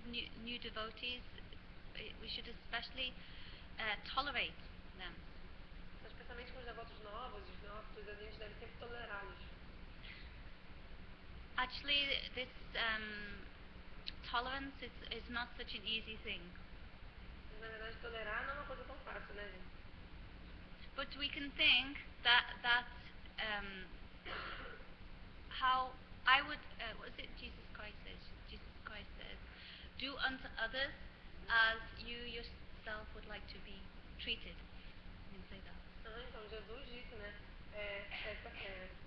new devotees, we should especially tolerate them. Então, especialmente com os devotos novos, a gente deve sempre tolerá-los. Actually, this tolerance is not such an easy thing. Na verdade, tolerar não é uma coisa tão fácil, né, gente? But we can think that how I would, what is it Jesus Christ says? Jesus Christ says, do unto others as you yourself would like to be treated. You can say that. Então Jesus disse, né?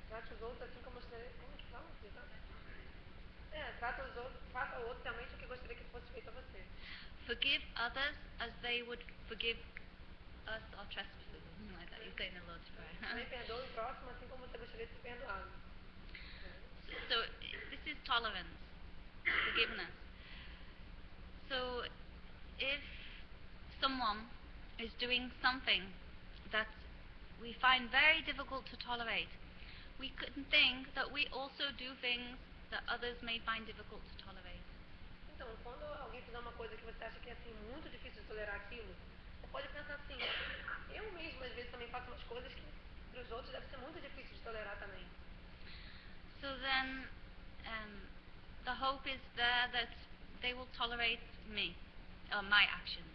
Trate os outros assim como você. Como que fala? Trata os outros, faça ao outro realmente o que gostaria que fosse feito a você. Forgive others as they would forgive us our trespasses, something like that. You say in the Lord's Prayer. Também perdoe o próximo assim como você gostaria de ser perdoado. So this is tolerance, forgiveness. So if someone is doing something that we find very difficult to tolerate, we could think that we also do things that others may find difficult to tolerate. Então, quando alguém fizer uma coisa que você acha que é assim muito difícil de tolerar aquilo, você pode pensar assim: eu mesmo às vezes também faço umas coisas que para os outros deve ser muito difícil de tolerar também. So then, the hope is there that they will tolerate me, or my actions.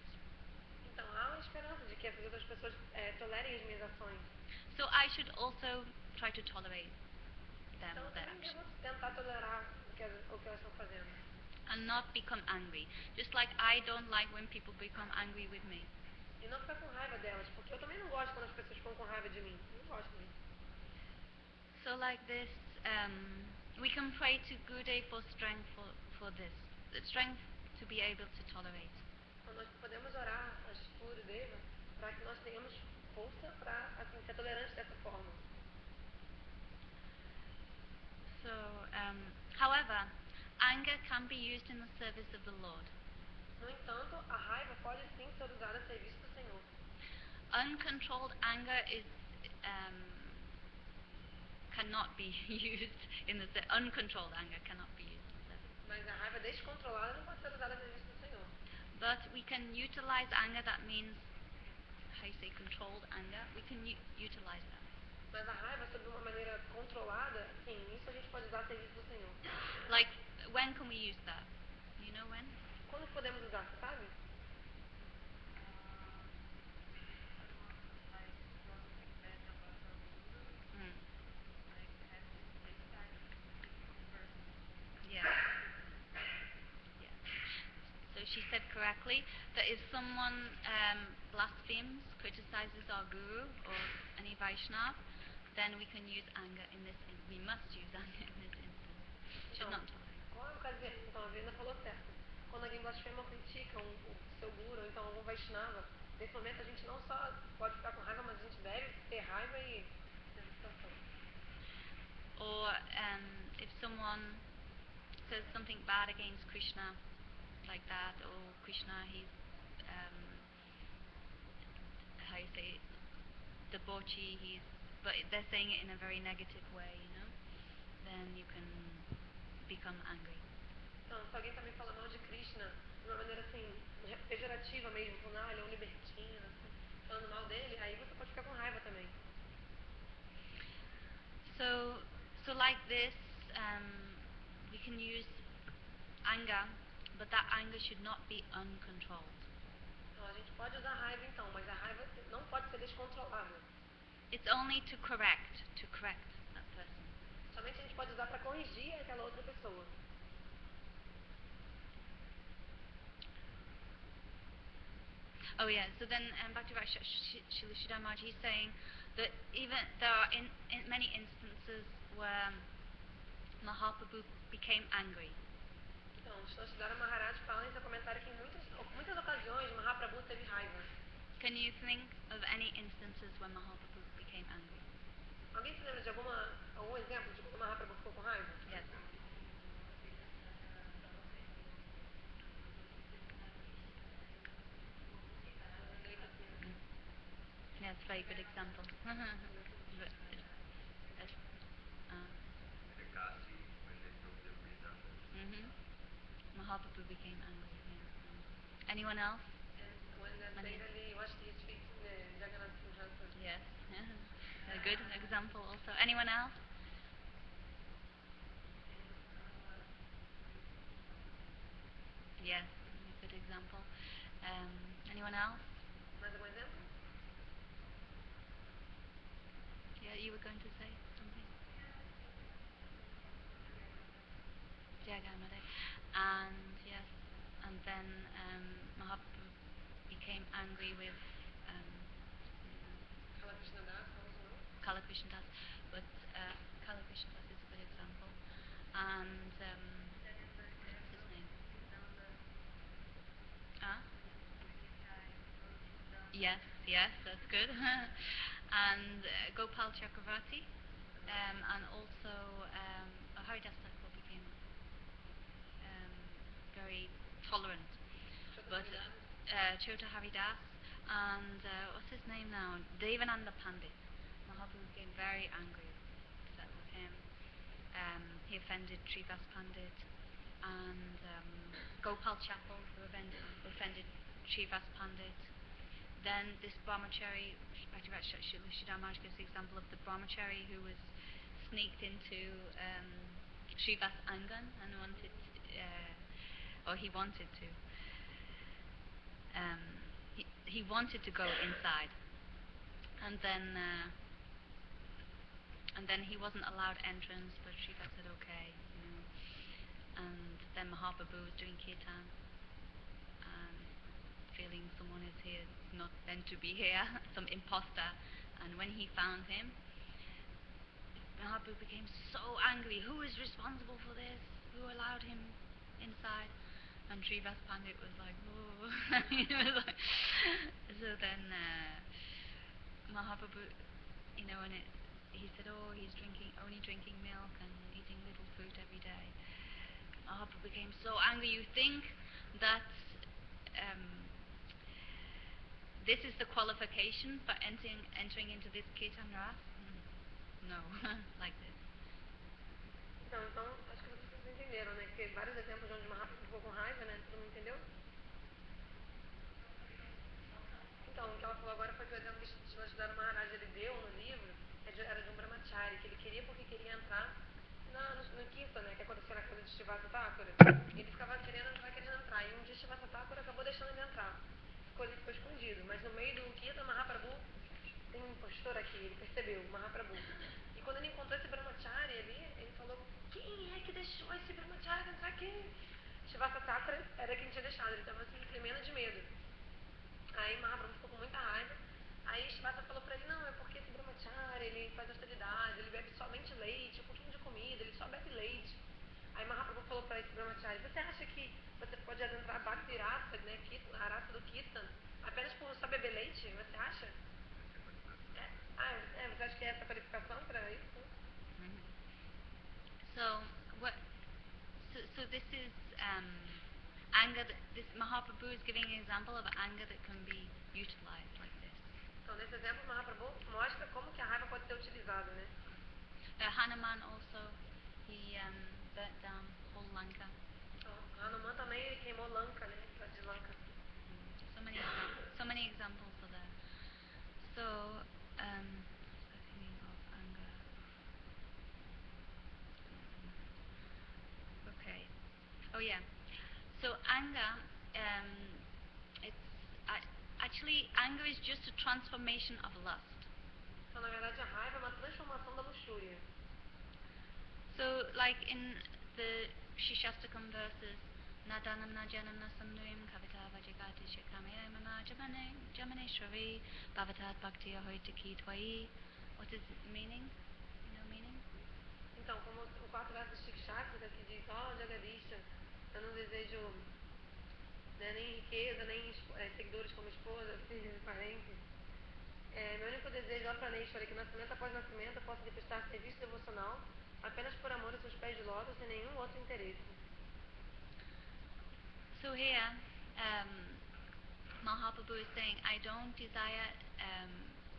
Então há uma esperança de que as outras pessoas tolerem as minhas ações. So I should also try to tolerate them Então or their eu actions. devo tentar tolerar o que elas estão fazendo. And not become angry. Just like I don't like when people become angry with me. E não ficar com raiva delas, porque eu também não gosto quando as pessoas ficam com raiva de mim. Eu não gosto disso. So like this, we can pray to Gurudev for strength for this. The strength to be able to tolerate. Então nós podemos orar a Gurudeva para que nós tenhamos força para assim, ser tolerantes dessa forma. So, however, anger can be used in the service of the Lord. No entanto, a raiva pode sim ser usada a serviço do Senhor. Uncontrolled anger is cannot be used in the uncontrolled anger cannot be used in the service. Mas a raiva descontrolada não pode ser usada a serviço do Senhor. But we can utilize anger. That means, how you say, controlled anger. We can utilize that. Mas a raiva sob uma maneira controlada, sim, isso a gente pode usar a serviço do Senhor. Like, when can we use that? You know when? Quando podemos usar, sabe? Yeah. So she said correctly that if someone blasphemes, criticizes our guru or any Vaishnav, then we can use anger in this instance. We must use anger in this instance. Should not tolerate. Qual é o caso? Então a Vina falou certo. Quando alguém blasfema ou critica o seu guru ou então algum Vaishnava, nesse momento a gente não só pode ficar com raiva, mas a gente deve ter raiva e nessa situação. Or if someone says something bad against Krishna, like that, or Krishna, he's how you say, debauchee, but they're saying it in a very negative way, you know, then you can become angry. Então, se alguém também fala mal de Krishna de uma maneira assim, pejorativa mesmo, falando, ele é um libertino, assim, falando mal dele, aí você pode ficar com raiva também. So like this, we can use anger, but that anger should not be uncontrolled. Então, a gente pode usar raiva então, mas a raiva não pode ser descontrolada. It's only to correct that person. Somente a gente pode usar para corrigir aquela outra pessoa. Oh yeah, so then back to Srila Maharaj, he's saying that even there are in many instances where Mahaprabhu became angry. Então, Srila Maharaj fala em seu comentário que em muitas ocasiões Mahaprabhu teve raiva. Can you think of any instances when Mahaprabhu became angry? Alguém se lembra de algum exemplo de quando Mahaprabhu ficou com raiva? Yes. Yeah, it's a very good example. Mahaprabhu became angry. Yeah. Anyone else? And when Bengali washed his feet in Jagannath Pujanta. Yes. A good example also. Anyone else? Yes, a good example. Anyone else? Mais algum exemplo? Yeah, you were going to say something? Jagannath. And yes, and then Mahaprabhu became angry with Krishna Das also, no? Krishna Das, but Krishna Das is a good example. And what's his name? Yes, that's good. And Gopal Chakravarti, and also Haridas Thakur became very tolerant. But Chota Haridas and what's his name now? Devananda Pandit. Mahaprabhu became very angry, upset with him. He offended Srivas Pandit, and Gopal Chapel offended Srivas Pandit. Then this brahmachari, Sridhar Maharaj gives the example of the brahmachari who was sneaked into Srivas Angan and he wanted to. He wanted to go inside, and then he wasn't allowed entrance, but Srivas said okay, And then Mahaprabhu was doing kirtan, and feeling someone is here, not meant to be here, some imposter. And when he found him, Mahaprabhu became so angry. Who is responsible for this? Who allowed him inside? And Srivas Pandit was like, oh. So then Mahaprabhu, and he said, oh, he's only drinking milk and eating little fruit every day. Mahaprabhu became so angry. You think that this is the qualification for entering into this Kirtan Ras? No, like this. Então, acho que vocês entenderam, né? Que vários exemplos onde Mahaprabhu ficou com raiva, né? Todo mundo entendeu? Então, o que ela falou agora foi que o exemplo que Sridhar Maharaj ele deu no livro era de um brahmachari, que ele queria porque queria entrar no Kirtan, né? Que aconteceu na casa de Srivasa Thakura. Ele ficava querendo entrar. E um dia Srivasa Thakura acabou deixando ele entrar. Ficou escondido. Mas no meio do Kirtan, Mahaprabhu tem um impostor aqui, ele percebeu, Mahaprabhu. E quando ele encontrou esse brahmachari ali, ele falou, quem é que deixou esse brahmachari entrar aqui? Srivasa Thakura era quem tinha deixado, ele estava assim, tremendo de medo. Aí Mahaprabhu ficou com muita raiva. Aí Srivasa falou pra ele, não, é porque esse brahmachari, ele faz austeridade, ele bebe somente leite, um pouquinho de comida, ele só bebe leite. Aí Mahaprabhu falou pra esse brahmachari, você acha que você pode adentrar Bhakti Rasa, né, a raça do Kirtan, apenas por só beber leite? Você acha? Você acha que é essa a qualificação para isso? So, what? So this is anger. This Mahaprabhu is giving an example of anger that can be utilized like this. Então, nesse exemplo, Mahaprabhu mostra como que a raiva pode ser utilizada, né? Hanuman also, he burnt down whole Lanka. Então, Hanuman também ele queimou Lanka, né? De Lanka. So many examples are there. So, speaking of anger. Okay. Oh yeah. So anger, it's actually anger is just a transformation of lust. Então, na verdade, a raiva é uma transformação da luxúria. So, like in the Shishastakam verses, Nadanam Najanam Nasamnuim Kavita Vajagati Shikame Mama Jamane Shri Bhavatat Bhakti Ahoitaki Twai. What is the meaning? You know meaning? Então, como o quarto verso do Shikshastra que diz, Jagadisha, eu não desejo nem riqueza, nem seguidores como esposa, filhos e parentes. Meu único desejo, ó Praneshwara, é que nascimento após nascimento eu possa lhe prestar serviço devocional apenas por amor aos seus pés de lótus sem nenhum outro interesse. So here, Mahaprabhu is saying, I don't desire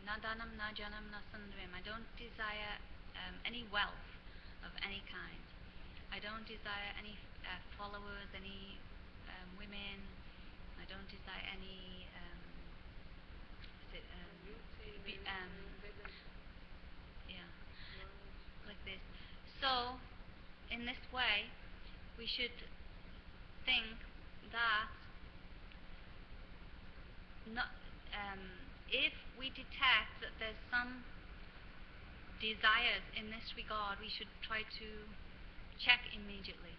nadanam, najanam, nasandrim. I don't desire any wealth of any kind. I don't desire any followers, any women. I don't desire any yeah, like this. So, in this way, we should think that not, if we detect that there's some desires in this regard, we should try to check immediately.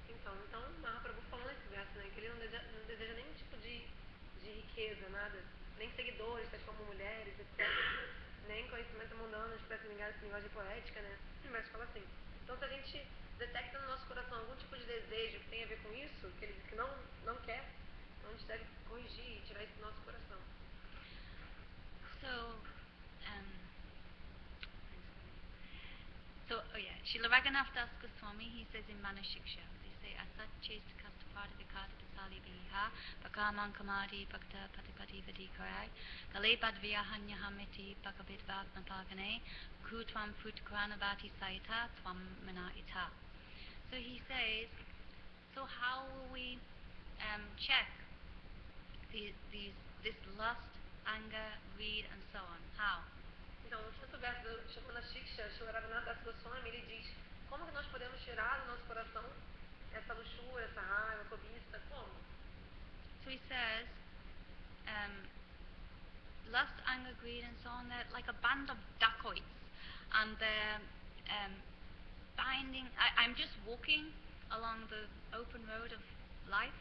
Então Mahaprabhu falou nesse verso, né, que ele não deseja nenhum tipo de riqueza, nada, nem seguidores, tais como mulheres, etc., nem conhecimento mundano, expresso em linguagem poética, né, mas fala assim, então se a gente detecta no nosso coração algum tipo de desejo que tem a ver com isso, que ele diz que não quer, então a gente deve corrigir e tirar isso do nosso coração. Srila Raghunath Das Goswami, he says in Manashiksha, they say, Asat chest kastapada vikata dasali viha, bhakaman kamadi bhakta patipati vadikarai, kale badviyahanya hamiti bhakavidvat napagane, kutvam putkranabati saita tvam manaita. So he says, so how will we check this lust, anger, greed, and so on? How? Então, no quinto verso do Shamana Shiksha, Srila Raghunath Das Goswami, ele diz, como que nós podemos tirar do nosso coração essa luxúria, essa raiva, cobiça, como? So he says, lust, anger, greed, and so on, they're like a band of dacoits, and they're binding. I'm just walking along the open road of life,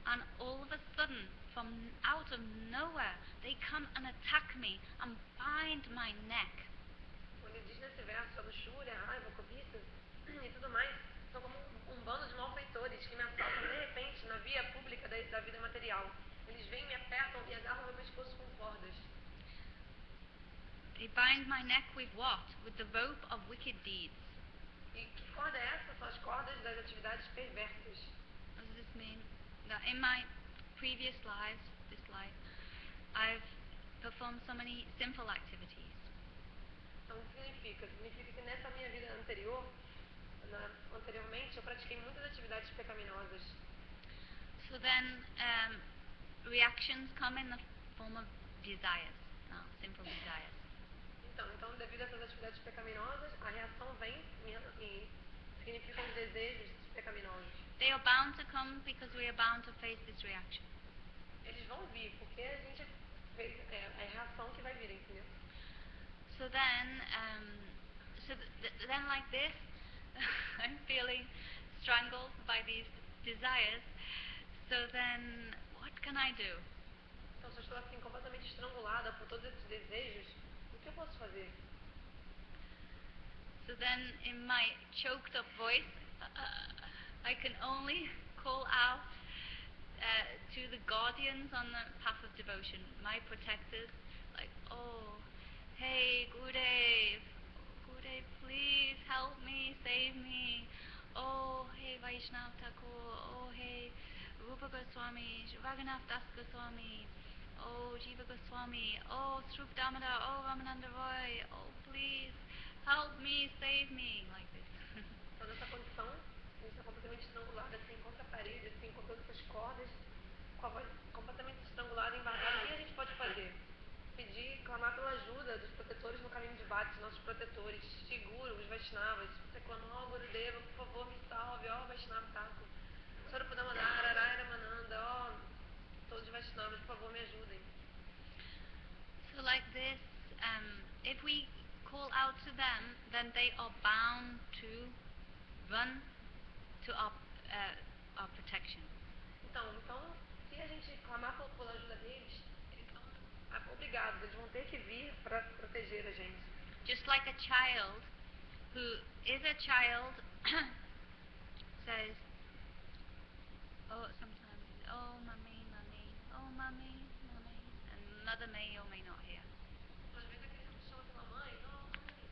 and all of a sudden, from out of nowhere, they come and attack me and bind my neck. Quando ele diz nesse verso a luxúria, a raiva, a cobiça e tudo mais, são como bando de malfeitores que me assaltam de repente na via pública da vida material. Eles vêm, me apertam e agarram meu pescoço com cordas. They bind my neck with what? With the rope of wicked deeds. E que corda é essa? São as cordas das atividades perversas. What does this mean? That in my previous lives, this life, I've performed so many sinful activities. Então, o que significa? Significa que nessa minha vida anteriormente, eu pratiquei muitas atividades pecaminosas. So then, reactions come in the form of desires, sinful desires. Então, devido a essas atividades pecaminosas, a reação vem e significam os desejos pecaminosos. They are bound to come because we are bound to face this reaction. Eles vão vir porque a gente é a reação que vai vir, entendeu? So then, then like this, I'm feeling strangled by these desires. So then, what can I do? Então, se eu estou assim completamente estrangulada por todos esses desejos, o que eu posso fazer? So then, in my choked up voice, I can only call out to the guardians on the path of devotion, my protectors, like, oh, hey, Gurudev, please help me, save me. Oh, hey, Vaishnav Thakur. Oh, hey, Rupa Goswami, Raghunath Das Goswami. Oh, Jiva Goswami. Oh, Srup Damodar. Oh, Ramananda Roy. Oh, please help me, save me, like this. Então, nessa condição, a gente está completamente estrangulada, assim, contra a parede, assim, com todas essas cordas, com a voz completamente estrangulada, embargada. O que a gente pode fazer? Pedir, clamar pela ajuda dos protetores no caminho de bate, nossos protetores, Guru, os Vaishnavas. Você clama, ó Gurudeva, por favor, me salve, ó Vaishnava Thakur. Swarupa Damodar, Araya Ramananda, ó todos os Vaishnavas, por favor, me ajudem. So like this, if we call out to them, then they are bound to run to our protection. Então, se a gente clamar pela ajuda deles, eles são obrigados, eles vão ter que vir para proteger a gente. Just like a child who is a child says, oh, sometimes, oh, mommy, oh, mommy, and mother may or may not hear. Às vezes a criança chama pela mãe, oh, mãe,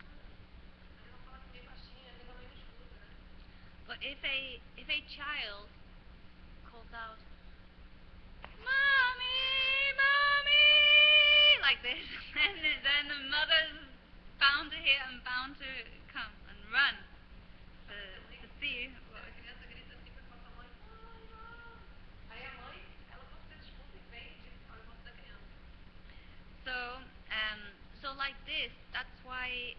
mas ela fala assim meio baixinho, às vezes a mãe não escuta, né? But if a child calls out, mommy, like this, then the mother's bound to hear and bound to come and run to see. A criança grita assim this, that's why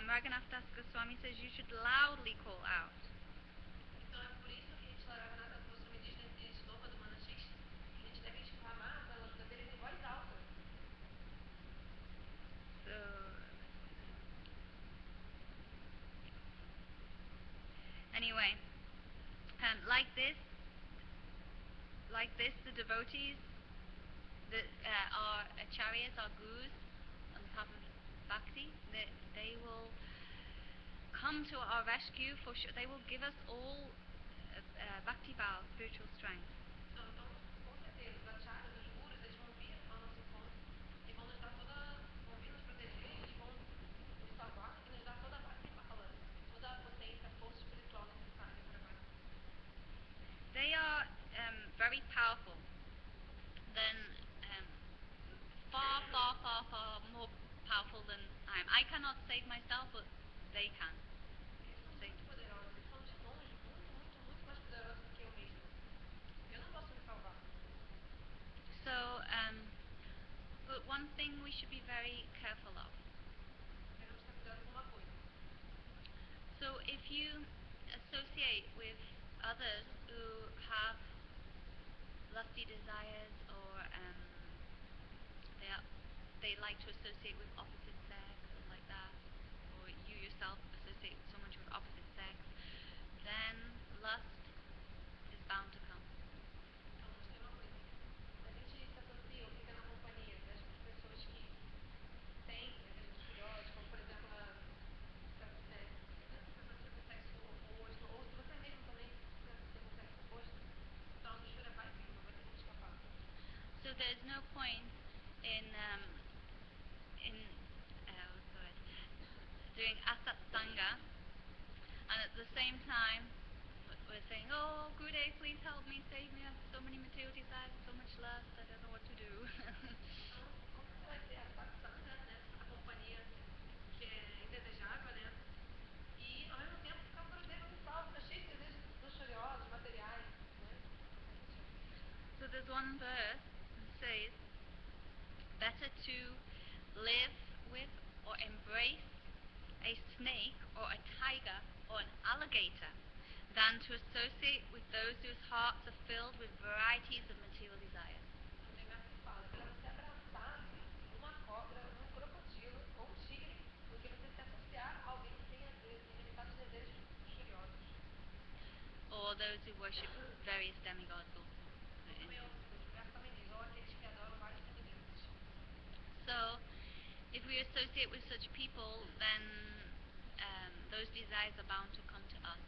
Raghunath Goswami says you should loudly call out. Então é por isso que Raghunath Goswami diz nesse shloka do Manashik que a gente deve exclamar pela ajuda deles em voz alta. So, anyway, like this, the devotees, our acharyas, our gurus, on the path of bhakti, they will come to our rescue for sure. They will give us all bhakti bhava, spiritual strength. Então, com certeza, os acharyas, os gurus, eles vão vir ao nosso encontro e vão nos dar vão vir nos proteger e vão nos salvar e nos dar toda a bhakti bhava, toda a potência, a força espiritual necessária para a bhakti. They are very powerful. Then far more powerful than I am. I cannot save myself, but they can. Eles são muito poderosos, eles são de longe muito mais poderosos do que eu mesmo. Eu não posso me salvar. So, but one thing we should be very careful of. Devemos ter cuidado com uma coisa. So, if you associate with others who have lusty desires, or they like to associate with opposite sex, or like that, or you yourself associate with someone with opposite sex, then lust is bound to come. Então, mas tem uma coisa. A gente se associa ou fica na companhia das pessoas que têm desejos curiosos, como por exemplo do sexo oposto, ou se você mesmo também se associa com o sexo oposto, então a luxúria vai vir, não vai ter como escapar. So there's no point in what's the word? Doing asatsanga, and at the same time we're saying, oh Gurudev, please help me, save me, I have so many material desires, so much lust, I don't know what to do. Então, como você vai ter a satsanga, né, a companhia que é indesejável, né, e ao mesmo tempo ficar por dentro do salto, ficar cheio de desejos luxuriosos, materiais, né? So there's one verse that says, better to live with or embrace a snake or a tiger or an alligator than to associate with those whose hearts are filled with varieties of material desires. Então tem verso que fala, melhor você abraçar uma cobra, um crocodilo ou um tigre do que você se associar a alguém que tenha ilimitados desejos luxuriosos. Or those who worship various demigods also. Ou também, o verso também diz, ou aqueles que adoram vários semideuses. So, if we associate with such people, then those desires are bound to come to us.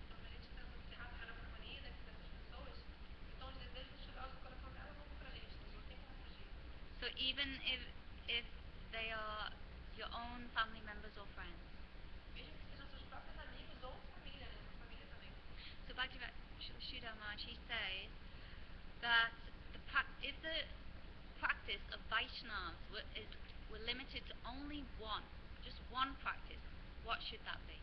Então, se a gente se associar, ficar na companhia dessas pessoas, então os desejos luxuriosos do coração delas vão vir pra gente, não tem como fugir. So even if they are your own family members or friends. Mesmo que sejam seus próprios amigos ou família, né? Sua família também. So Bhaktivedanta Sridhar Maharaj, he says that if the practice of Vaishnavas were limited to only just one practice, what should that be?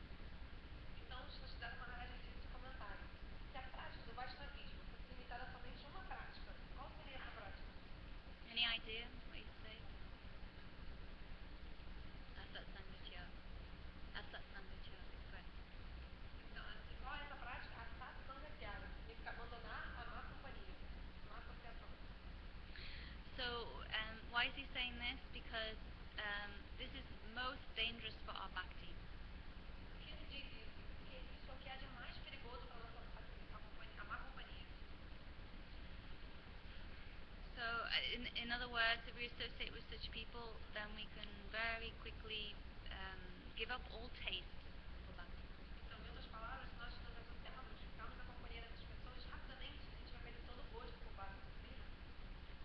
Então, Sridhar Maharaj diz nesse comentário, se a prática do Vaishnavismo fosse limitada somente a uma prática, qual seria essa prática? Any idea what you say? Asatsangatya express. Então, qual é essa prática? A satsangatiara, significa abandonar a má companhia, má associação. So, why is he saying this? Because this is most dangerous for our bhakti. Por que ele diz isso? Porque isso é o que há de mais perigoso para a nossa bhakti, a má companhia. So, in other words, if we associate with such people, then we can very quickly give up all taste for bhakti. Então, em outras palavras, se nós nos associarmos, ficarmos na companhia dessas pessoas, rapidamente a gente vai perder todo o gosto por bhakti, sabia?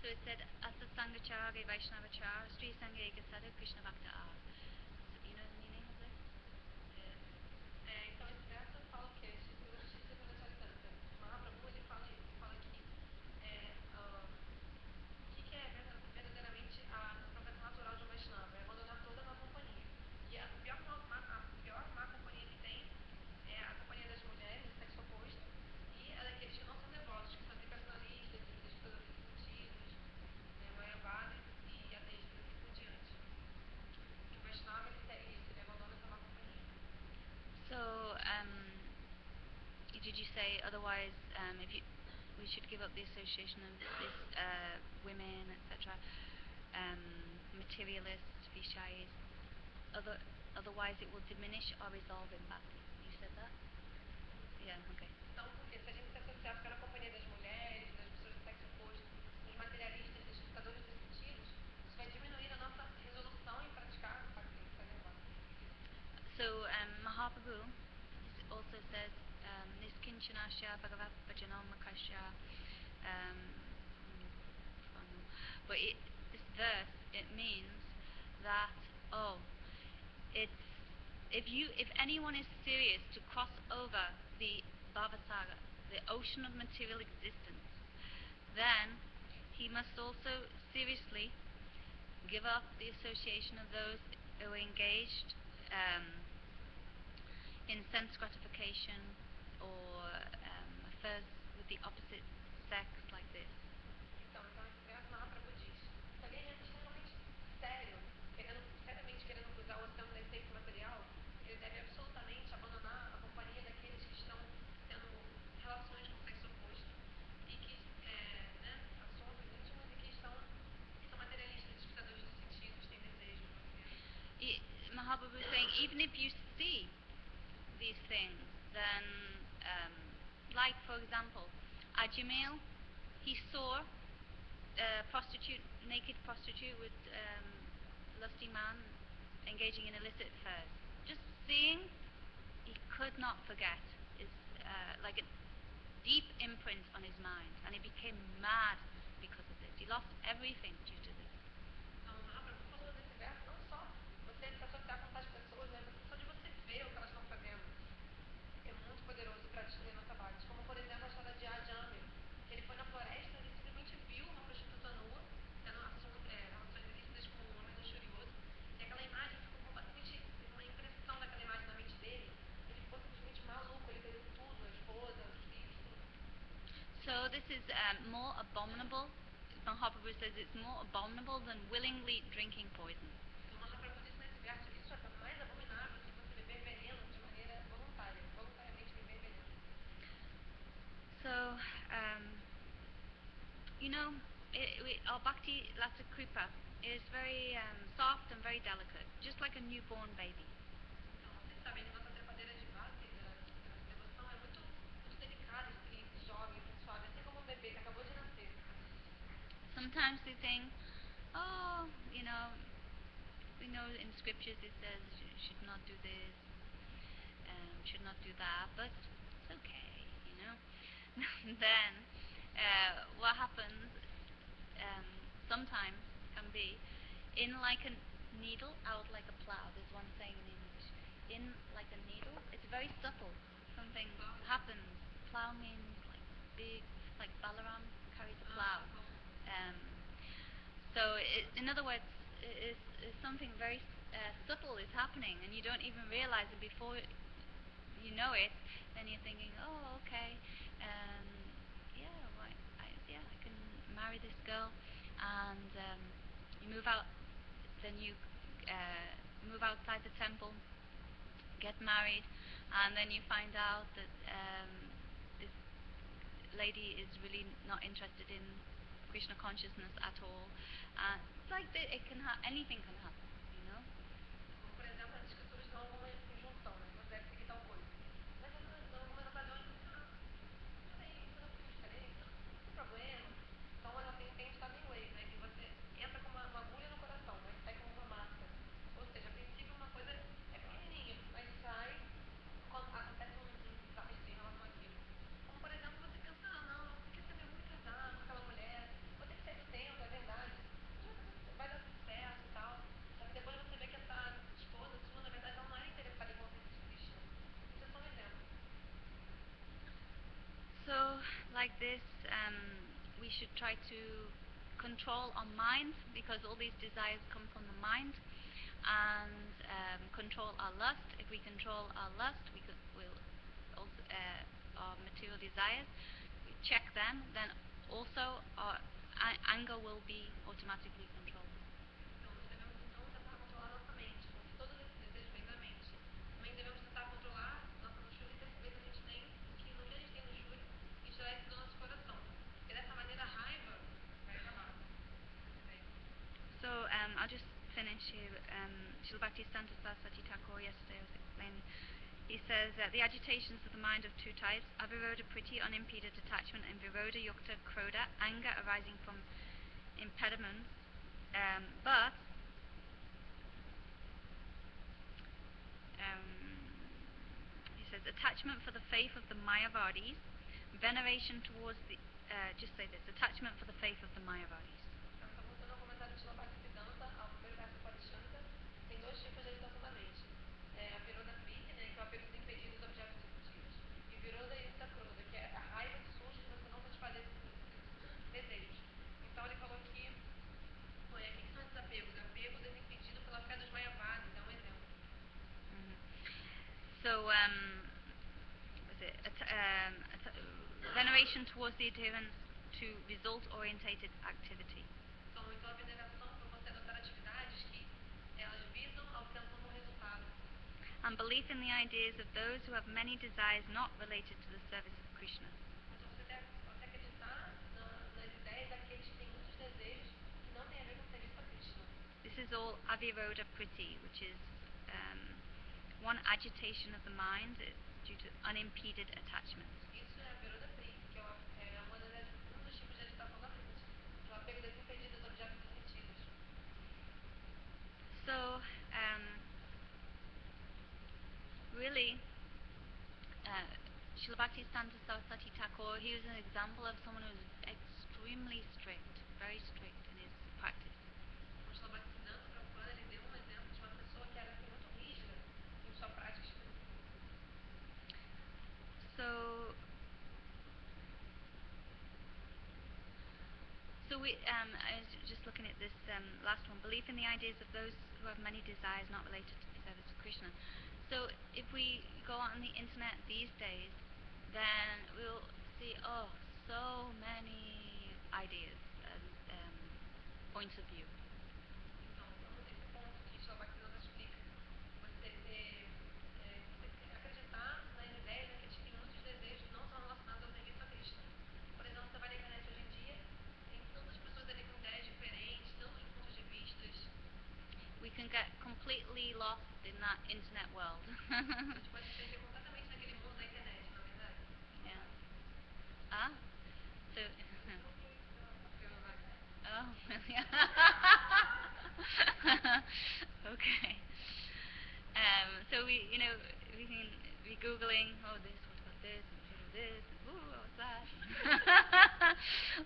So it said, Asasangachara Vaishnavachara Sri Sangha Sadhu Krishna Bhakta Ar. So, you know the meaning of this? Então esse verso fala o quê? Mahaprabhu, ele fala que o que é verdadeiramente a profissão natural de um Vaishnava? É abandonar toda a má companhia. E a pior má companhia que tem é a companhia das mulheres, do sexo oposto, e a daqueles que não são devotos, que são impersonalistas, investidores sentidos, mayavadis e ateístas e assim por diante. Que o otherwise, if you, we should give up the association of this women, etc. Materialist, vishayis. Otherwise, it will diminish or resolve in bhakti. You said that? Yeah. Okay. Então, porque se a gente se associar, ficar na companhia das mulheres, das pessoas do sexo oposto, dos materialistas, dos disputadores dos sentidos, isso vai diminuir a nossa resolução em praticar bhakti. So Mahaprabhu also says Niskinchanasya Bhagavat Bhajanam but this verse, it means that it's if anyone is serious to cross over the Bhavasaga, the ocean of material existence, then he must also seriously give up the association of those who are engaged in sense gratification or affairs with the opposite sex like this. Então esse verso Mahaprabhu diz, se alguém é extremamente sério, seriamente querendo cruzar o oceano da essência material, ele deve absolutamente abandonar a companhia daqueles que estão tendo relações com o sexo oposto e que, assuntos íntimos e que são materialistas, disputadores de sentidos, têm desejos. Mahaprabhu is saying, even if you see these things, then, like for example, Ajamil, he saw a naked prostitute with lusty man engaging in illicit affairs. Just seeing, he could not forget. It's like a deep imprint on his mind, and he became mad because of this. He lost everything due to this. Então, Mahaprabhu falou nesse verso não só você se associar com tais pessoas, né? Só de você ver o que elas estão fazendo é muito poderoso para destruir nossa bhakti. Como, por exemplo, a história de Ajamil, que ele foi na floresta e simplesmente viu uma prostituta nua, tendo relações ilícitas com um homem luxurioso, e aquela imagem ficou completamente, uma impressão daquela imagem na mente dele, ele ficou simplesmente maluco, ele perdeu tudo, a esposa, os filhos, tudo. So this is more abominable. Mahaprabhu says it's more abominable than willingly drinking poison. Então, Mahaprabhu disse nesse verso, isso é mais abominável que você beber veneno de maneira voluntária, voluntariamente beber veneno. So, our bhakti lasa kripa is very soft and very delicate, just like a newborn baby. Então, vocês sabem, a nossa trepadeira de bhakti, da devoção, é muito, muito delicada, jovem, muito suave, assim como um bebê que acabou de nascer. Sometimes we think, we know in scriptures it says you should not do this, should not do that, but it's okay, Then, what happens sometimes can be in like a needle, out like a plow. There's one saying in English. In like a needle, it's very subtle. Something happens. Plow means like big, like Balaram carries a plow. In other words, something very subtle is happening, and you don't even realize it before you know it. Then you're thinking, oh, okay, I can marry this girl, and you move out. Then you move outside the temple, get married, and then you find out that this lady is really not interested in Krishna consciousness at all. It's like anything can happen, Como, por exemplo, as escrituras dão alguma injunção, né? Você deve seguir tal coisa. Mas em algumas ocasiões você peraí, quando eu diferente, não tem problema. Então ela tem estado em leis, né? Que você entra com uma agulha no coração, mas sai como uma máscara. Ou seja, a princípio uma coisa é pequenininha, mas sai quando acontece um desastre em relação àquilo. Como, por exemplo, você pensa, não, por que você me muito casar com aquela mulher? Vou ter que ser atento, é verdade. Vai dar tudo certo e tal. Só que depois você vê que essa esposa sua, na verdade, ela não era interessada em consciência de Krishna. Isso é só um exemplo. So, like this, we should try to control our mind, because all these desires come from the mind, and control our lust. If we control our lust, we'll also our material desires. We check them, then also our anger will be automatically controlled. Então, nós devemos, então, tentar controlar nossa mente, porque todos esses desejos vêm da mente. Também devemos tentar controlar nossa luxúria e perceber que a gente tem, que no que a gente tem luxúria, Srila Bhaktisiddhanta Saraswati Thakur yesterday was explaining. He says that the agitations of the mind of two types, aviroda priti, unimpeded attachment, and viroda yukta krodha, anger arising from impediments. But he says attachment for the faith of the Mayavadis, veneration towards the just say this, attachment for the faith of the Mayavadis. Então, voltando ao comentário de Srila Bhaktisiddhanta, ao primeiro verso do Padishanta, tem dois tipos de agitação da mente. A viroda priti, né, que é o apego desimpedido dos objetos sensitivos, e viroda yukta krodha, que é a raiva que surge de você não satisfazer esses desejos. Então ele falou que, o que são esses apegos? Apego desimpedido pela fé dos Mayavadis, é um exemplo. So, veneration towards the adherence to result-orientated activity. Então a veneração por você adotar atividades que elas visam alcançando um resultado. And belief in the ideas of those who have many desires not related to the service of Krishna. Então você acreditar nas ideias daqueles que têm muitos desejos que não têm a ver com o serviço a Krishna. This is all aviroda priti, which is one agitation of the mind due to unimpeded attachment. Isso é a viroda priti, que é um dos tipos de agitação da mente, o apego desimpedido dos objetos dos sentidos. So, really, Srila Bhaktisiddhanta Saraswati Thakur, he was an example of someone who was extremely strict, very strict in his practice. O Srila Bhaktisiddhanta Prabhupada, ele deu um exemplo de uma pessoa que era muito rígida em sua prática espiritual. So we, I was just looking at this last one, belief in the ideas of those who have many desires not related to the service of Krishna. So if we go on the internet these days, then we'll see, so many ideas and points of view. Então, esse ponto que Srila Bhaktisiddhanta explica, você acreditar nas ideias daqueles que têm muitos desejos que não são relacionados ao serviço a Krishna. Por exemplo, você vai na internet hoje em dia, tem tantas pessoas ali com ideias diferentes, tantos pontos de vista. We can get completely lost in that internet world. A gente pode se perder completamente naquele mundo da internet, não é verdade? Yeah. So. Oh, really? Okay. So we can be googling, this, what about this, and this, what's that?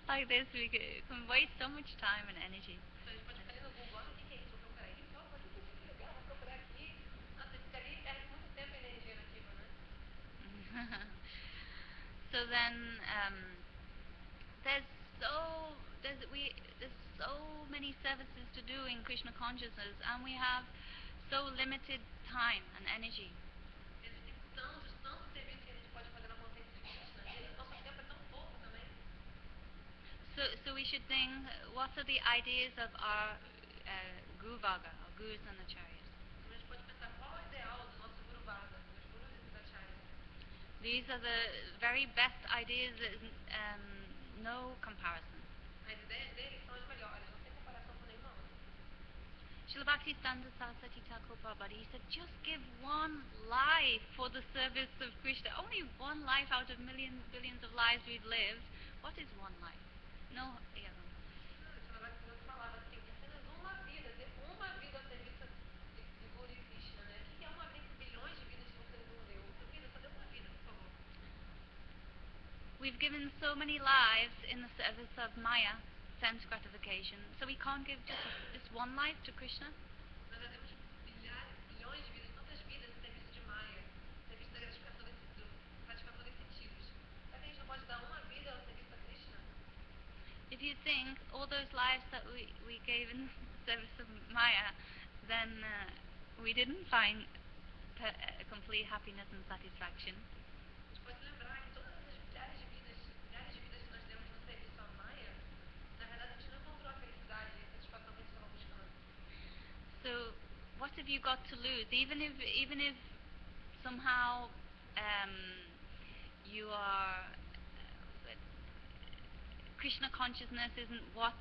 Like this, we can waste so much time and energy. Então a gente pode ficar ali no Google, o que é isso? Vou procurar isso, o que é isso aqui legal? Vou procurar aqui. Nossa, a gente fica ali e perde muito tempo e energia naquilo, né? So then, there's so many services to do in Krishna consciousness, and we have so limited time and energy. Existem tantos serviços que a gente pode fazer na consciência de Krishna, e nosso tempo é tão pouco também. So we should think, what are the ideas of our Guru Varga, our Gurus and Acharyas? A gente pode pensar qual é o ideal do nosso Guru Varga, dos Gurus e dos Acharyas. These are the very best ideas. There's no comparison. As ideias deles são as melhores, não tem comparação com nenhuma outra. Srila Bhaktisiddhanta Saraswati Thakur Prabhupada, he said, just give one life for the service of Krishna. Only one life out of millions, billions of lives we've lived. What is one life? No, yeah. Srila Bhaktisiddhanta falava assim, apenas uma vida, dê uma vida ao serviço de Guru e Krishna, né? O que é uma vida entre bilhões de vidas que você não deu? Uma vida, só dê uma vida, por favor. We've given so many lives in the service of Maya, sense gratification, so we can't give just one life to Krishna? Nós já demos bilhões de vidas, tantas vidas no serviço de Maya, no serviço da gratificação dos sentidos. Será que a gente não pode dar uma vida ao serviço a Krishna? If you think all those lives that we gave in the service of Maya, then we didn't find complete happiness and satisfaction. A gente pode lembrar que todas essas milhares de vidas que nós demos no serviço a Maya, na verdade a gente não encontrou a felicidade e a satisfação que a gente estava buscando. So what have you got to lose? Even if somehow you are Krishna consciousness isn't what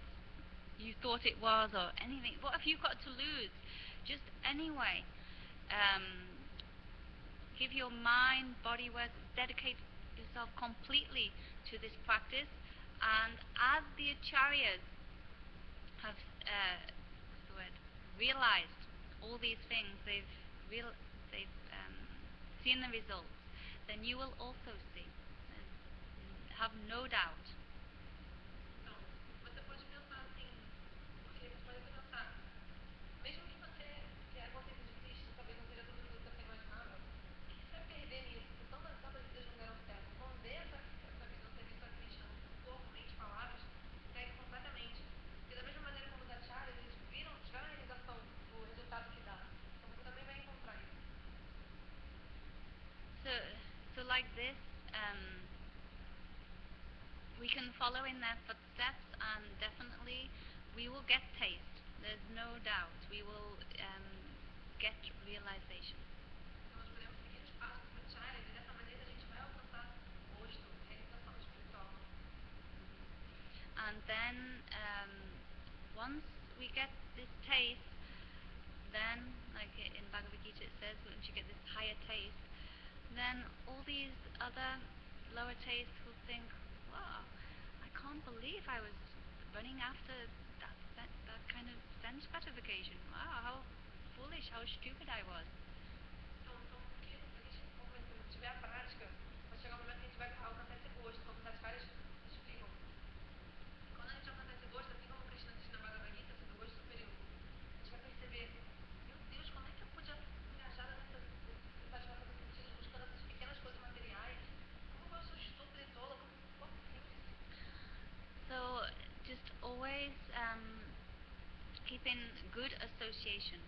you thought it was or anything, what have you got to lose? just anyway. Give your mind, body work, dedicate yourself completely to this practice. And as the acharyas have what's the word, realized all these things, they've seen the results, then you will also see. Have no doubt. Então, você pode pensar assim, porque você pode pensar, mesmo que você, que a consciência de Krishna talvez não seja tudo aquilo que você imaginava, o que você vai perder nisso? Se tantas vidas não deram certo, então dê essa vida no serviço a Krishna, no corpo, mente, palavras, entregue completamente. Porque da mesma maneira como os acharyas, eles tiveram a realização do resultado que dá. Então você também vai encontrar isso. So like this, we can follow in their footsteps, and definitely we will get taste. There's no doubt. We will get realization. Então nós podemos seguir os passos dos acharyas e dessa maneira a gente vai alcançar gosto, realização espiritual. And then once we get this taste, then like in Bhagavad Gita it says, once you get this higher taste, then all these other lower tastes will think, wow, I can't believe I was running after that kind of sense gratification. Wow, how foolish, how stupid I was. Então, porque a gente, como tiver a prática, vai chegar um momento que a gente vai alcançar esse gosto, como os acharyas explicam. Quando a gente alcançar esse gosto, assim como Krishna diz na Bhagavad Gita, do gosto superior, a gente vai perceber, meu Deus, como é que eu podia engajar nessa satisfação dos sentidos, buscando essas pequenas coisas materiais? Como eu sou estúpida e tola? Como assim? So just always keep in good association.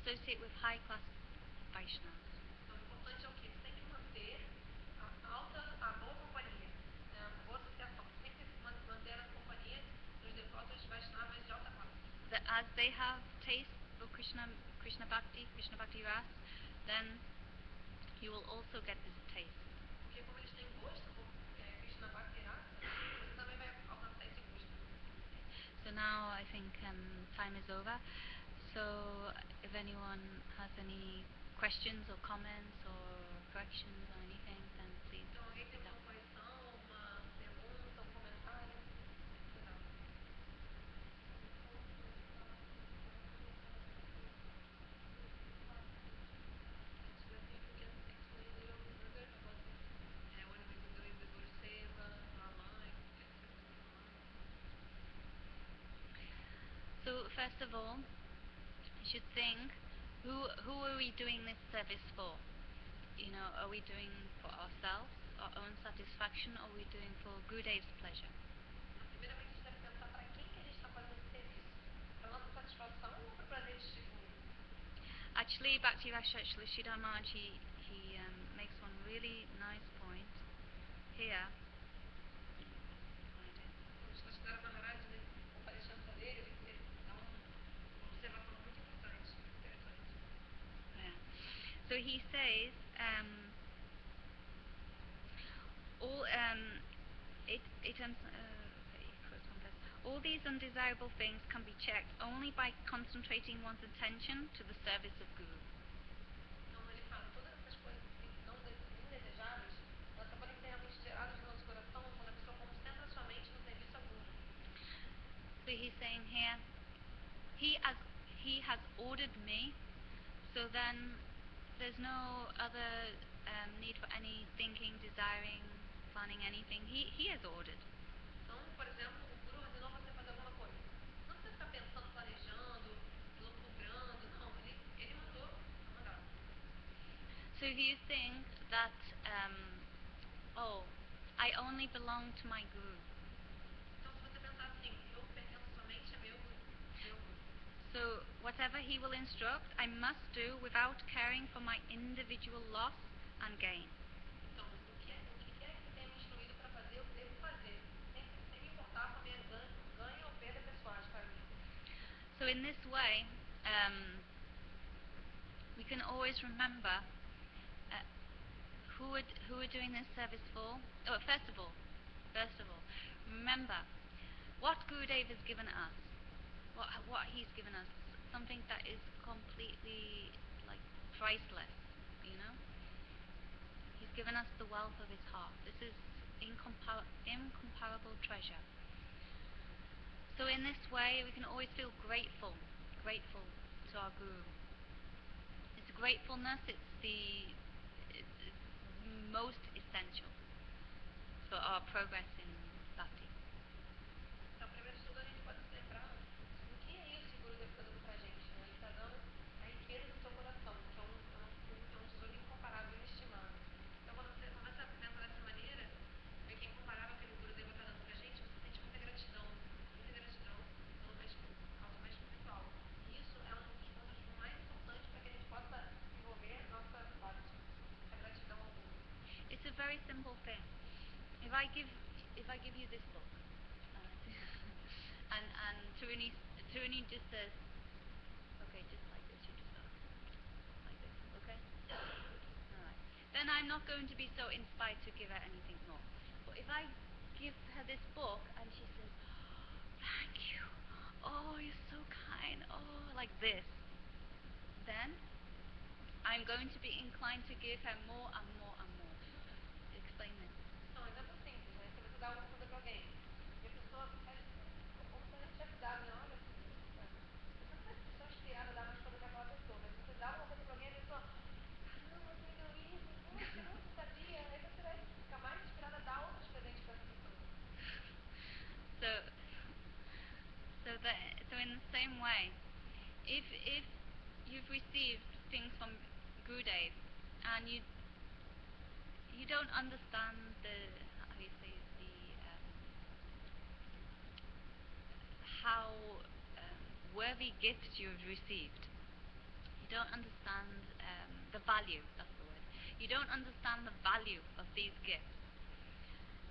Associate with high class Vaishnavas. Então, o importante é o quê? Sempre manter a boa companhia, né? A boa associação. Sempre manter a companhia dos devotos Vaishnavas de alta classe. That as they have taste for Krishna Bhakti Ras, then you will also get this taste. Porque como eles têm gosto por Krishna Bhakti Rasa, você também vai alcançar esse gosto. So now I think time is over. So if anyone has any questions or comments or corrections or anything, then please Então, alguém tem speak alguma up. correção, uma pergunta, um comentário? Legal. Srimati, if you can explain a little further about when we were doing the Guru Seva online, exercises online. So first of all, you should think, who are we doing this service for? You know, are we doing for ourselves, our own satisfaction, or are we doing for Gurudev's pleasure? Primeiramente, a gente deve pensar para quem que a gente está fazendo esse serviço. Para nossa satisfação ou para o prazer de Guru? Actually, Bhakti Rashach Lashida Maharaj, he makes one really nice point here. O Srimati Maharaj, com a palestrança dele, ele dá uma observação muito importante, interessante. Yeah. So he says, all these undesirable things can be checked only by concentrating one's attention to the service of Guru. Então ele fala, todas essas coisas indesejáveis, elas só podem ser realmente tiradas do nosso coração quando a pessoa concentra sua mente no serviço a Guru. So he's saying here, he has ordered me, so then there's no other need for any thinking, desiring, planning anything. He has ordered. Então, por exemplo, o Guru ordenou você fazer alguma coisa. Não precisa ficar pensando, planejando, lucubrando, não. Ele mandou, tá mandado. So if you think that, I only belong to my Guru. Então, se você pensar assim, eu pertenço somente a meu Guru. So whatever he will instruct, I must do without caring for my individual loss and gain. Então, o que quer que ele tenha me instruído para fazer, eu devo fazer, sem me importar com a minha ganho ou perda pessoais para mim. So in this way, we can always remember who we're doing this service for. Oh, first of all, remember what Gurudev has given us, what he's given us, something that is completely like priceless, you know. He's given us the wealth of his heart. This is incomparable treasure. So in this way, we can always feel grateful to our Guru. It's gratefulness. It's most essential for our progress in bhakti. Então, primeiro de tudo, a gente pode se lembrar do que é isso que o Gurudev está dando pra gente, né? Ele está dando a riqueza do seu coração, que é um tesouro incomparável, inestimável. Então, quando você começa a pensar dessa maneira, ver que é incomparável aquilo que o Gurudev está dando pra gente, você sente muita gratidão pelo mestre, alto mestre espiritual. E isso é um dos pontos mais importantes para que a gente possa desenvolver a nossa bhakti, a gratidão ao Guru. It's a very simple thing. If I give you this book, and Taruni just says, okay, just like this, you just go like this, okay? Alright. Then I'm not going to be so inspired to give her anything more. But if I give her this book and she says, thank you, oh, you're so kind, oh, like this, then I'm going to be inclined to give her more and more and more. Explain this. Não, é exemplo simples, né? Se você dá alguma coisa pra alguém e a pessoa faz como se a gente tivesse dado, né? Olha, você não vai só inspirada a dar mais coisa pra aquela pessoa, mas você dá alguma coisa pra alguém e a pessoa, caramba, você me deu isso, poxa, não sabia, aí você vai ficar mais inspirada a dar outros presentes pra essa pessoa. So, so in the same way, if you've received things from Gurudev and you don't understand how you say the how worthy gifts you've received. You don't understand the value. That's the word. You don't understand the value of these gifts,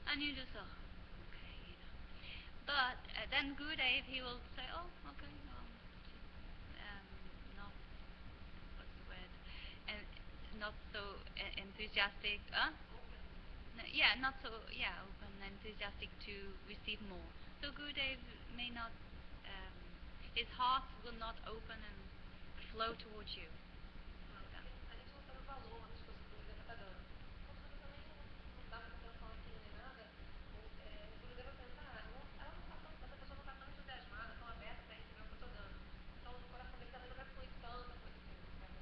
and you just okay, you know. But then Gurudev, he will say, oh, okay, well, not what's the word, and not so enthusiastic. No, yeah, not so open, enthusiastic to receive more. So Gurudev may not, his heart will not open and flow towards you. A gente não sabe o valor das coisas que o Gurudev está dando. Quando você também não dá muita atenção àquilo nem nada, o Gurudev vai pensar, essa pessoa não está tão entusiasmada, tão aberta para receber o que eu estou dando. Então no coração dele também não vai fluir tanta coisa assim, não vai dar.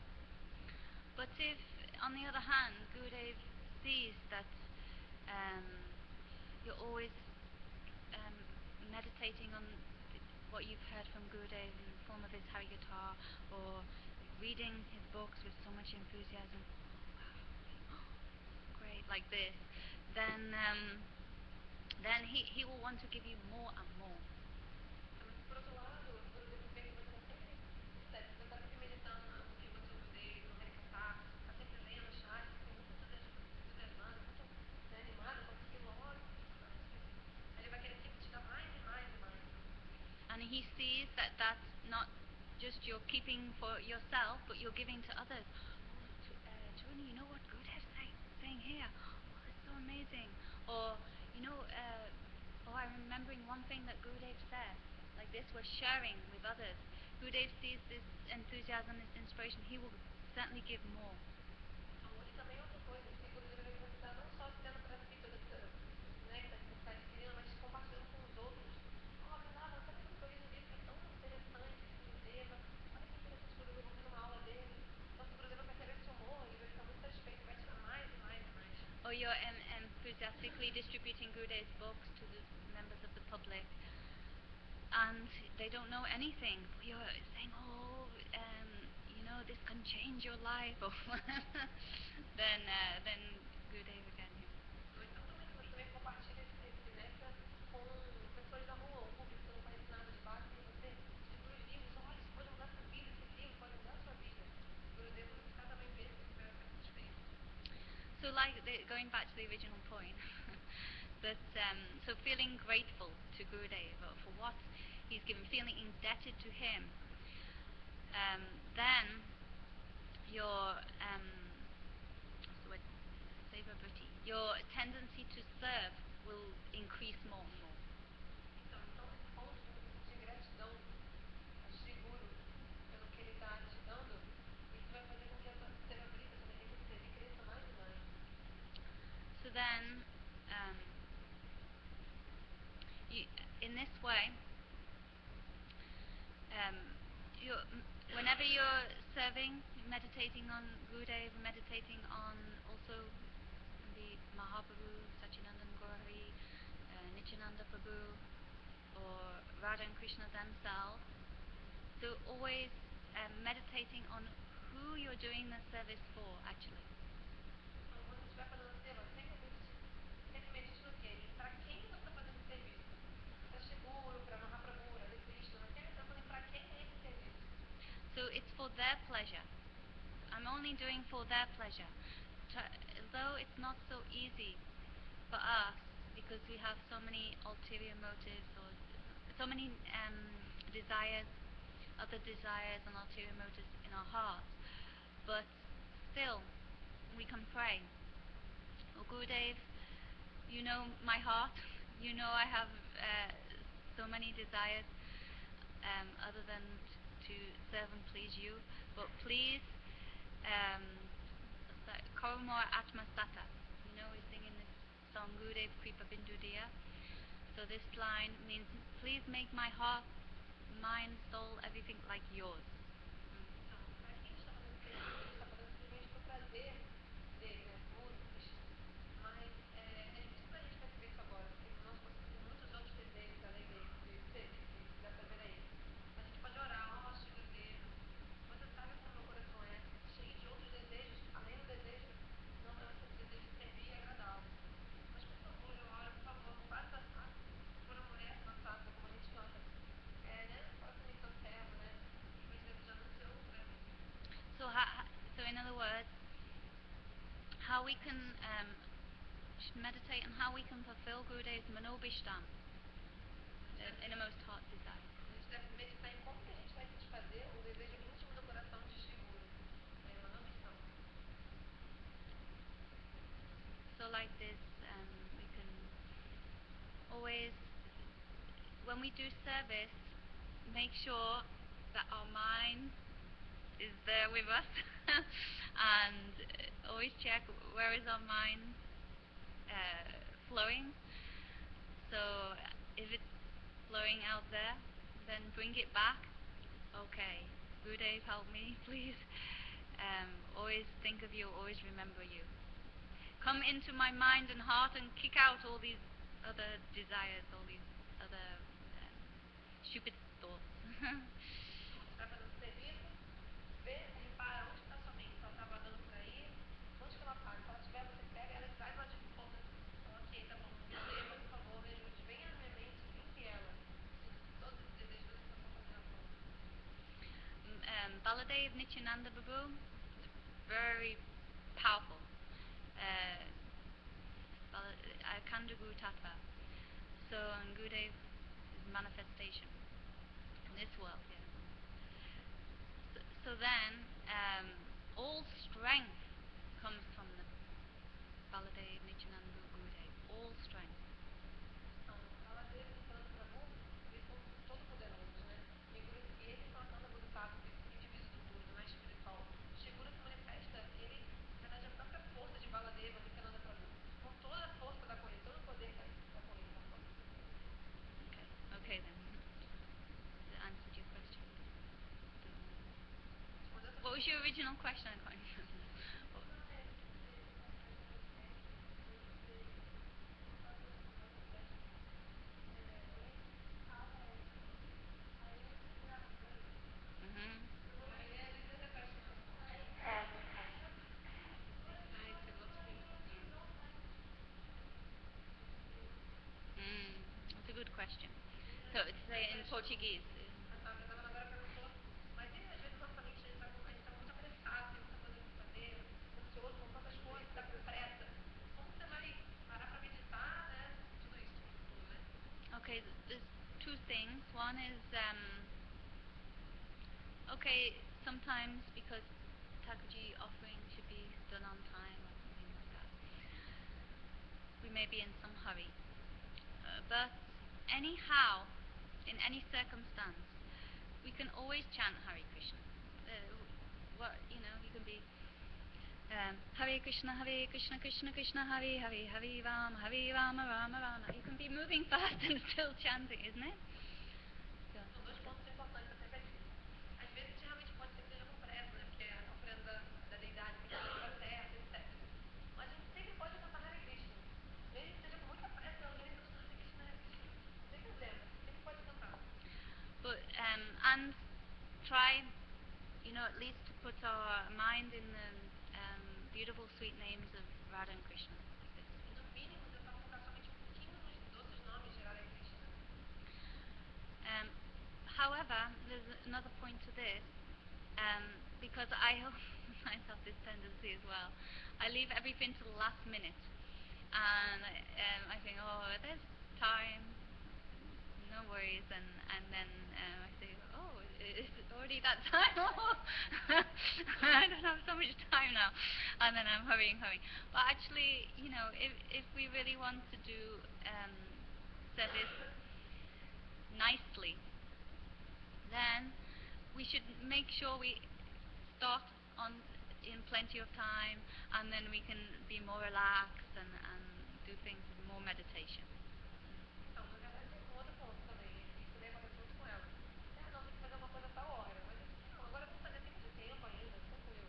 But if, on the other hand, Gurudev sees that you're always meditating on what you've heard from Gurudev in the form of his Harikatha, or reading his books with so much enthusiasm, wow, great, like this, then he will want to give you more and more. Mas por outro lado, o Gurudev vê que você está sempre, você está sempre meditando no que você ouviu dele, no Harikatha, está sempre lendo chakra, sempre muito entusiasmado, muito animado com aquilo, olha, aí ele vai querer sempre te dar mais e mais e mais. And he sees that that's not just you're keeping for yourself, but you're giving to others. Oh, Tony, you know what Gurudev's saying here? Oh, it's so amazing. Or, I'm remembering one thing that Gurudev said. Like this, we're sharing with others. Gurudev sees this enthusiasm, this inspiration. He will certainly give more. E também outra coisa, que o Gurudev vai precisar não só tendo para si toda essa, né, que você está adquirindo, mas compartilhando com os outros. Oh, Granada, sabe aquilo que eu li no livro que é tão interessante, esse Gurudeva? Olha que interessante que o Gurudeva ouvindo uma aula dele. Então, se o Gurudeva perceber esse humor, ele vai ficar muito satisfeito e vai te dar mais e mais e mais. Or you're enthusiastically distributing Gurudev's books to the members of the public, and they don't know anything, but you're saying, this can change your life, or then Gurudev again. Ou então também, se você também compartilha esse néctar com pessoas da rua, um público que não conhece nada de base, e você distribui os livros, olha, isso pode mudar a sua vida, esse livro pode mudar a sua vida. O Gurudev vai ficar também bem, vai ficar satisfeito. So going back to the original point, but so feeling grateful to Gurudev for what he's given, feeling indebted to him, then your your tendency to serve will increase more and more. Então esse ponto de você sentir gratidão a Shri Guru this way, um, whenever you're serving, meditating on Gurudev, meditating on also the Mahaprabhu, Sachinandan Gauri, Nityananda Prabhu, or Radha and Krishna themselves. So always meditating on who you're doing the service for, actually. Então, quando você estiver fazendo a seva, sempre medite no quê? Em para quem você está fazendo esse serviço. Para Shiguru, para Mahaprabhu, Radha Krishna, sempre está falando para quem é esse serviço. So it's for their pleasure. I'm only doing for their pleasure. Although it's not so easy for us, because we have so many ulterior motives, or so many desires, other desires and ulterior motives in our hearts, but still we can pray. Oh Gurudev, you know my heart, you know I have so many desires other than to serve and please you, but please Caru Atma Sata. You know, we sing in this song Gurudev Kripa Bindu Diya. So this line means, please make my heart, mind, soul, everything like yours. Então, para quem está fazendo serviço, está fazendo simplesmente por prazer dele, né? Por Krishna. Mas é difícil para a gente perceber isso agora, porque nós possuímos muitos outros desejos além de dar prazer a ele. A gente pode orar, ó, Gurudev, você sabe como meu coração é, cheio de outros desejos, além do desejo, não é o desejo de servir e agradá-lo. Mas por favor, eu oro, por favor, faça por amor a essa taça, como a gente canta. Né? Faça-me seu servo, né? Mas desejando o seu para mim. So in other words, how we can meditate and how we can fulfill Gurudev's Manobishtam in a most heart desire. A gente deve meditar em como que a gente vai satisfazer o desejo íntimo do coração de Shiguru. É uma ambição. So like this, we can always, when we do service, make sure that our mind is there with us and always check where is our mind flowing. So if it's flowing out there, then bring it back. Okay, Gurudev, help me, please. Always think of you, always remember you. Come into my mind and heart and kick out all these other desires, all these other stupid thoughts. Você vai fazendo serviço, repara onde está sua mente, se ela está vagando por aí, onde que ela para. Se ela estiver, você pega ela e traz ela de volta. Fala, ok, tá bom, Gurudev, por favor, me ajude, venha na minha mente, limpe ela. Todos esses desejos que você está fazendo à toa. Baladev Nityananda Prabhu, very powerful. Kandagu Tattva. So, and Gurudev is manifestation in this world. Yeah. So then, all strength comes from the Baladev Nityananda Gurudev. All strength. Então, Baladev e Nityananda Prabhu, eles são todo poderosos, né? E eles são a Kandagu Tattva, indivíduo do Guru, mais espiritual. Shiguru se manifesta, ele, na verdade, a própria força de Baladeva, Nityananda Prabhu. Com toda a força da corrente, todo o poder da corrente. Okay then. That answered your question. What was your original question? I can't remember. That's a good question. So it's in Portuguese. A Brandana agora perguntou, mas e às vezes nossa mente, a gente está muito apressado, tem muita coisa para fazer, ansioso com tantas coisas, está com pressa. Como você vai parar para meditar, né? Tudo isso, tudo, né? Okay, there's two things. One is, okay, sometimes because Thakurji offering should be done on time or something like that, we may be in some hurry. But anyhow, in any circumstance, we can always chant Hare Krishna. You can be Hare Krishna, Krishna Krishna, Hare Hare, Hare Rama, Rama Rama. You can be moving fast and still chanting, isn't it? So, São dois pontos importantes até que às vezes realmente pode ser que seja com pressa, né? Porque a ofrenda da deidade tem que ser na hora certa, etc. Mas a gente sempre pode cantar Hare Krishna. Mesmo que seja com muita pressa, alguém canta Hare Krishna, Hare Krishna. Não tem problema, sempre pode cantar. but and try, at least to put our mind in the beautiful, sweet names of Radha and Krishna. Like this. E no mínimo tentar focar somente um pouquinho nos doces nomes de Hare Krishna. However, there's another point to this, because I myself this tendency as well. I leave everything to the last minute, and I think, oh, there's time, no worries, and then I say, oh, is it already that time? I don't have so much time now, and then I'm hurrying. But actually, if we really want to do service nicely, then we should make sure we start on in plenty of time, and then we can be more relaxed and do things with more meditation. Então, na verdade, tem um outro ponto também. Isso também acontece muito com ela. Ah, não, tem que fazer uma coisa a tal hora. Mas assim, não, agora vamos fazer, tem muito tempo ainda, tranquilo.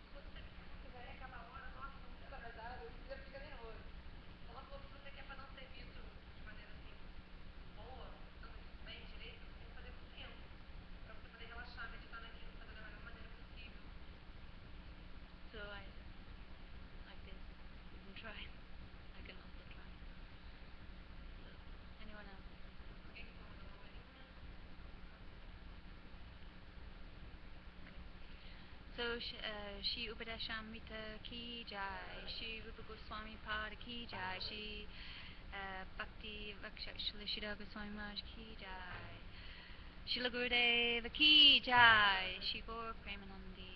Se você fizer aquela hora, nossa, tô muito atrasada, você já fica nervoso. Então, ela falou que se você quer fazer um serviço de maneira assim, boa, bem direito, você tem que fazer com tempo. Pra você poder relaxar, meditar naquilo, fazer da melhor maneira possível. So I like this. You can try. I can also try. So, anyone else? Alguém que for mandar uma palhinha? So, Shri Upadeshamrita ki jai, Shri Rupa Goswami Pada ki jai, Shri Bhakti Vakshashla Shri Goswami Maharaj ki jai, Shri Gurudeva ki jai, Shri Gaur Premanandi